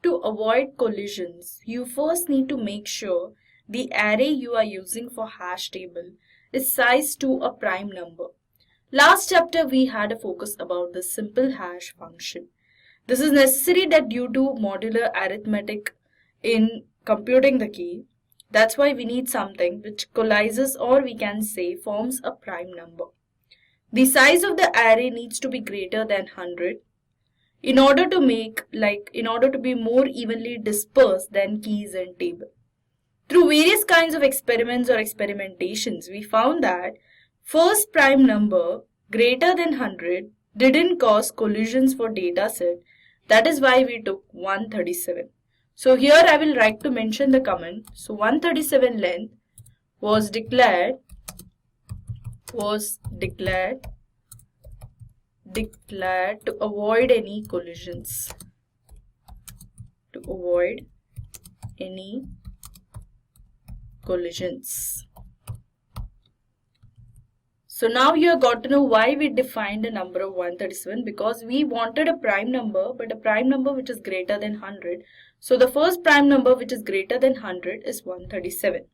To avoid collisions, you first need to make sure the array you are using for hash table is sized to a prime number. Last chapter we had a focus about the simple hash function. This is necessary that due to modular arithmetic in computing the key, that's why we need something which coalesces, or we can say forms a prime number. The size of the array needs to be greater than 100 in order to be more evenly dispersed than keys in table. Through various kinds of experiments or experimentations, we found that first prime number greater than 100 didn't cause collisions for data set. That is why we took 137. So here I will write to mention the comment. So 137 length was declared to avoid any collisions. So now you have got to know why we defined a number of 137, because we wanted a prime number, but a prime number which is greater than 100. So the first prime number which is greater than 100 is 137.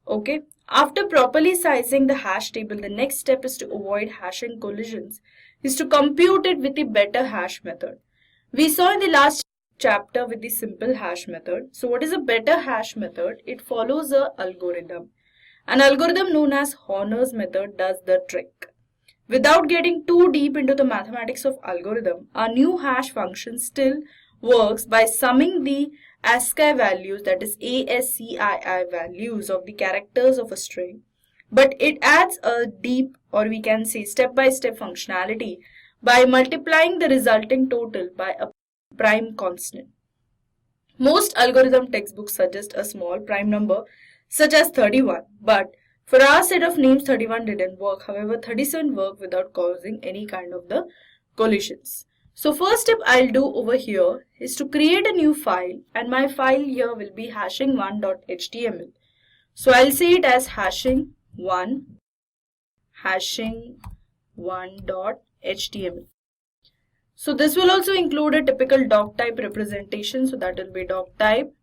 Okay. After properly sizing the hash table, the next step is to avoid hashing collisions is to compute it with the better hash method. We saw in the last chapter with the simple hash method. So what is a better hash method? It follows an algorithm. An algorithm known as Horner's method does the trick. Without getting too deep into the mathematics of algorithm, our new hash function still works by summing the ASCII values, that is ASCII values of the characters of a string, but it adds a deep, or we can say step-by-step functionality by multiplying the resulting total by a prime constant. Most algorithm textbooks suggest a small prime number such as 31, but for our set of names 31 didn't work. However, 37 worked without causing any kind of the collisions. So first step I'll do over here is to create a new file, and my file here will be hashing1.html. So I'll say it as hashing1.html. So this will also include a typical doc type representation, so that will be doc type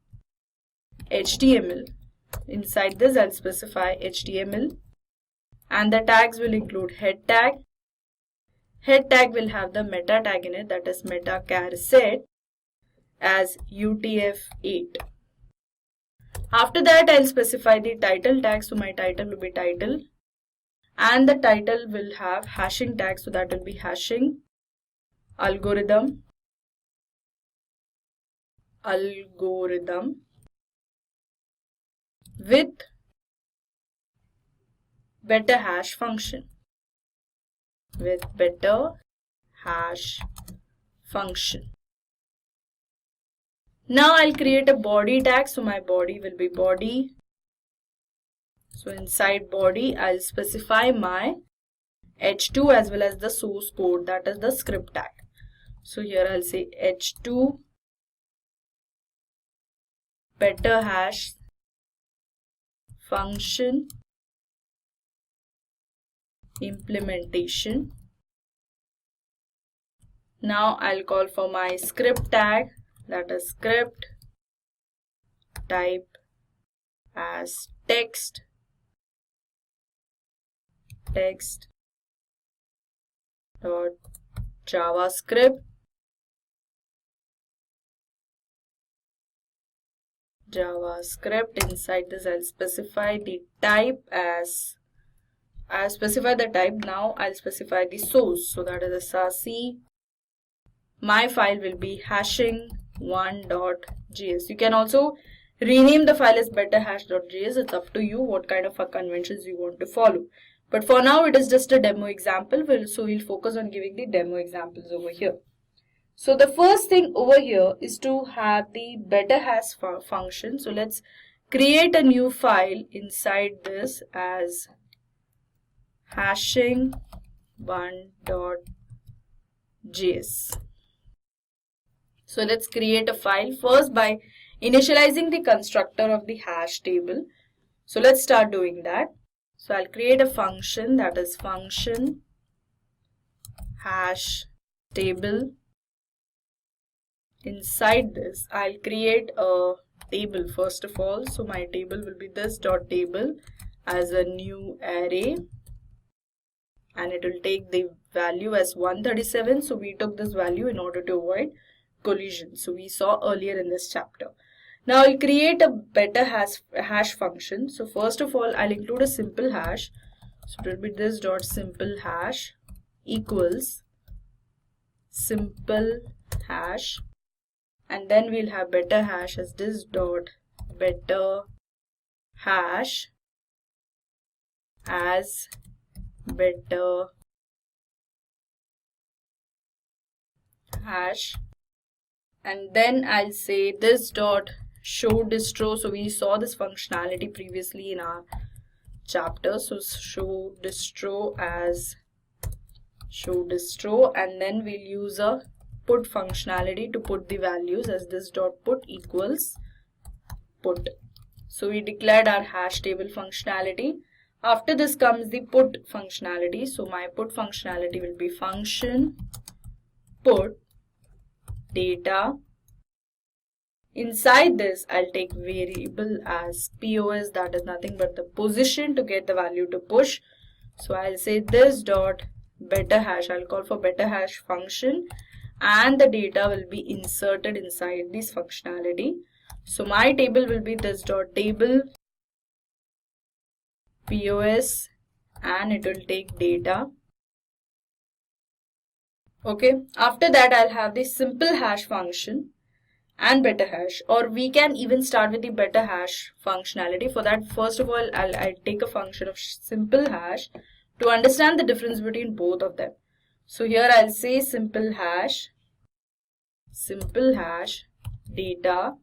HTML. Inside this I'll specify HTML, and the tags will include head tag. Head tag will have the meta tag in it, that is meta char set as UTF-8. After that I'll specify the title tag, so my title will be title, and the title will have hashing tag, so that will be hashing algorithm with better hash function. Now I'll create a body tag, so my body will be body. So inside body I'll specify my h2 as well as the source code, that is the script tag. So here I'll say h2 better hash function implementation. Now I'll call for my script tag, that is script type as text dot JavaScript Inside this I'll specify the type as I'll specify the type. Now I'll specify the source, so that is src. My file will be hashing1.js. You can also rename the file as betterhash.js. It's up to you what kind of conventions you want to follow. But for now it is just a demo example, so we'll focus on giving the demo examples over here. So the first thing over here is to have the better hash function. So let's create a new file inside this as hashing1.js. So let's create a file first by initializing the constructor of the hash table. So let's start doing that. So I'll create a function, that is function hash table inside this I'll create a table first of all. So my table will be this dot table as a new array, and it will take the value as 137. So we took this value in order to avoid collision. So we saw earlier in this chapter. Now I'll create a better hash function. So first of all, I'll include a simple hash. So it will be this dot simple hash equals simple hash, and then we'll have better hash as this dot better hash as better hash, and then I'll say this dot show distro. So we saw this functionality previously in our chapter. So show distro as show distro, and then we'll use a put functionality to put the values as this dot put equals put. So we declared our hash table functionality. After this comes the put functionality. So my put functionality will be function put data. Inside this, I'll take variable as POS, that is nothing but the position to get the value to push. So I'll say this dot better hash, I'll call for better hash function, and the data will be inserted inside this functionality. So my table will be this dot table POS, and it will take data. Okay, after that I'll have the simple hash function and better hash, or we can even start with the better hash functionality. For that, first of all, I'll take a function of simple hash to understand the difference between both of them. So here I'll say simple hash data.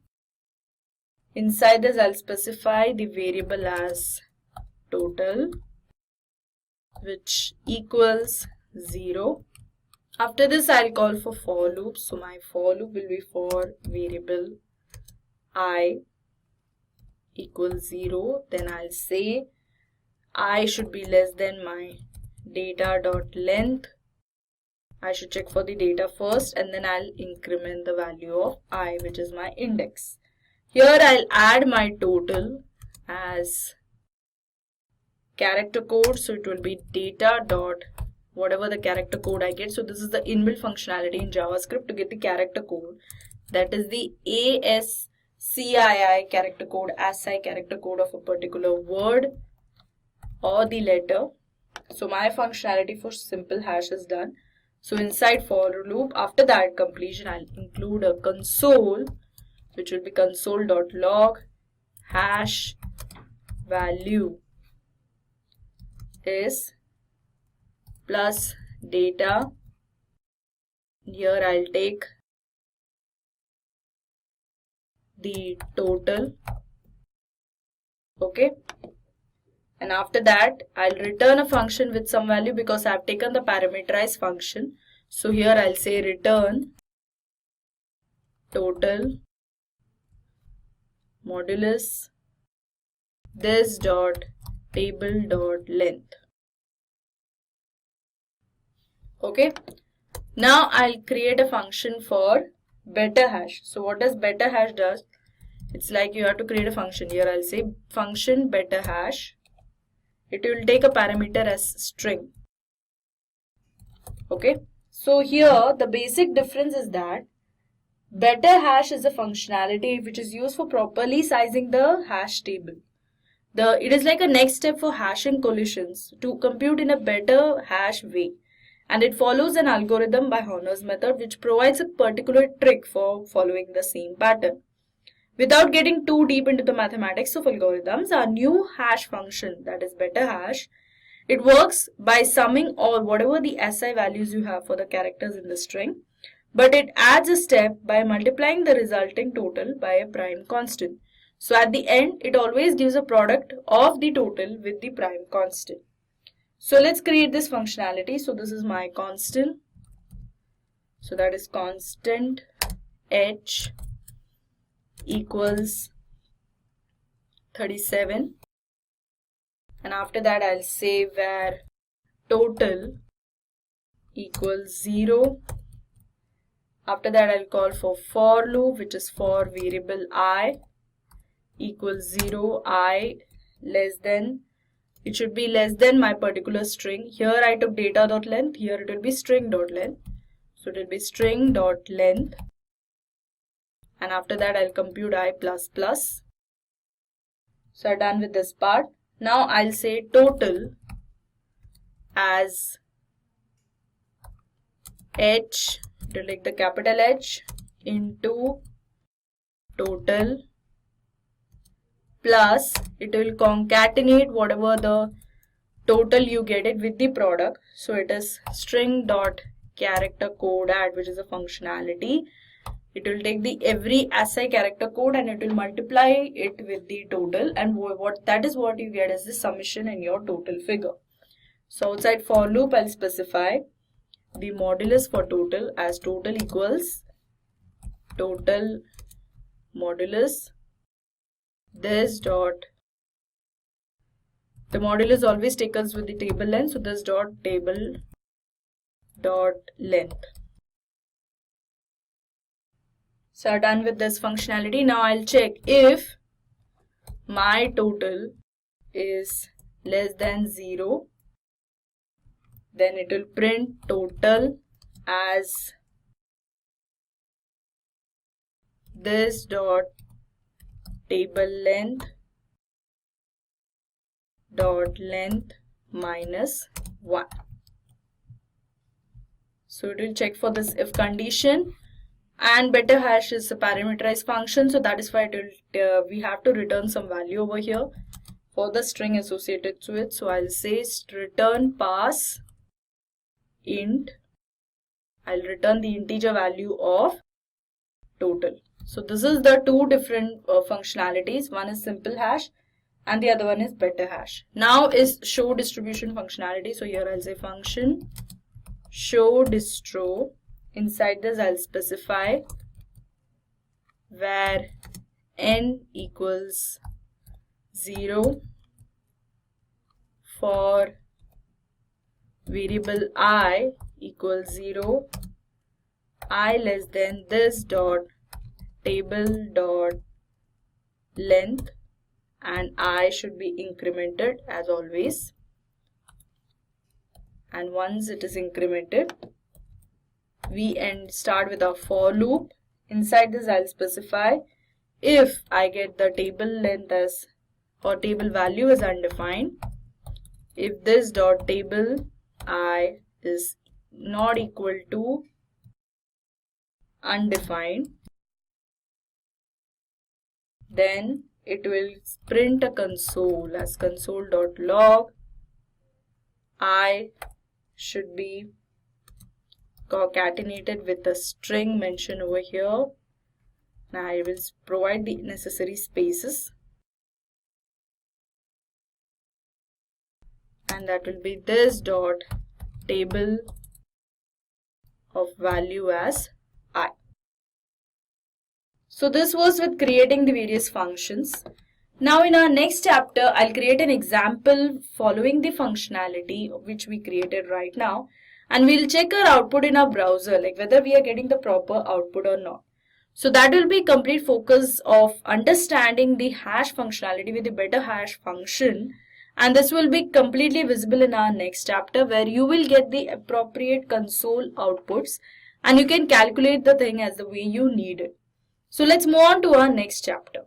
Inside this I'll specify the variable as total, which equals 0. After this, I'll call for for loop. So my for loop will be for variable I equals 0. Then I'll say I should be less than my data dot length. I should check for the data first, and then I'll increment the value of I, which is my index. Here I'll add my total as character code. So it will be data dot whatever the character code I get. So this is the inbuilt functionality in JavaScript to get the character code. That is the ASCII character code, ASCII character code of a particular word or the letter. So my functionality for simple hash is done. So inside for loop, after that completion, I'll include a console, which will be console.log hash value is plus data. Here I'll take the total. Okay. And after that, I'll return a function with some value because I've taken the parameterized function. So here I'll say return total modulus this dot table dot length. Okay. Now I'll create a function for better hash. So what does better hash does? It's like you have to create a function. Here I'll say function better hash. It will take a parameter as string. Okay. So here the basic difference is that better hash is a functionality which is used for properly sizing the hash table. It is like a next step for hashing collisions to compute in a better hash way. And it follows an algorithm by Horner's method, which provides a particular trick for following the same pattern. Without getting too deep into the mathematics of algorithms, our new hash function, that is better hash, it works by summing all whatever the SI values you have for the characters in the string, but it adds a step by multiplying the resulting total by a prime constant. So at the end, it always gives a product of the total with the prime constant. So let's create this functionality. So this is my constant. So that is constant h equals 37. And after that I'll say where total equals 0. After that, I'll call for loop, which is for variable I equals 0, I less than, it should be less than my particular string. Here I took data.length, here it will be string.length. So it will be string.length. And after that, I'll compute I plus plus. So I'm done with this part. Now I'll say total as H, to take the capital H, into total plus, it will concatenate whatever the total you get it with the product. So it is string dot character code add, which is a functionality. It will take the every ASCII character code and it will multiply it with the total, and that is what you get as the summation in your total figure. So outside for loop, I'll specify the modulus for total as total equals total modulus this dot, the modulus always takes us with the table length, so this dot table dot length. So I'm done with this functionality. Now I'll check if my total is less than 0, then it will print total as this dot table length dot length minus 1. So it will check for this if condition, and better hash is a parameterized function, so that is why it will, we have to return some value over here for the string associated to it. So I'll say return pass int, I'll return the integer value of total. So this is the two different functionalities. One is simple hash and the other one is better hash. Now is show distribution functionality. So here I'll say function show distro. Inside this I'll specify where n equals 0 for variable I equals 0, I less than this dot table dot length, and I should be incremented as always. And once it is incremented, we start with our for loop. Inside this I'll specify if I get the table length as or table value is undefined, if this dot table I is not equal to undefined, then it will print a console as console.log. I should be concatenated with a string mentioned over here. Now I will provide the necessary spaces, and that will be this dot table of value as I. So this was with creating the various functions. Now in our next chapter, I'll create an example following the functionality which we created right now, and we'll check our output in our browser, like whether we are getting the proper output or not. So that will be complete focus of understanding the hash functionality with the better hash function, and this will be completely visible in our next chapter, where you will get the appropriate console outputs and you can calculate the thing as the way you need it. So let's move on to our next chapter.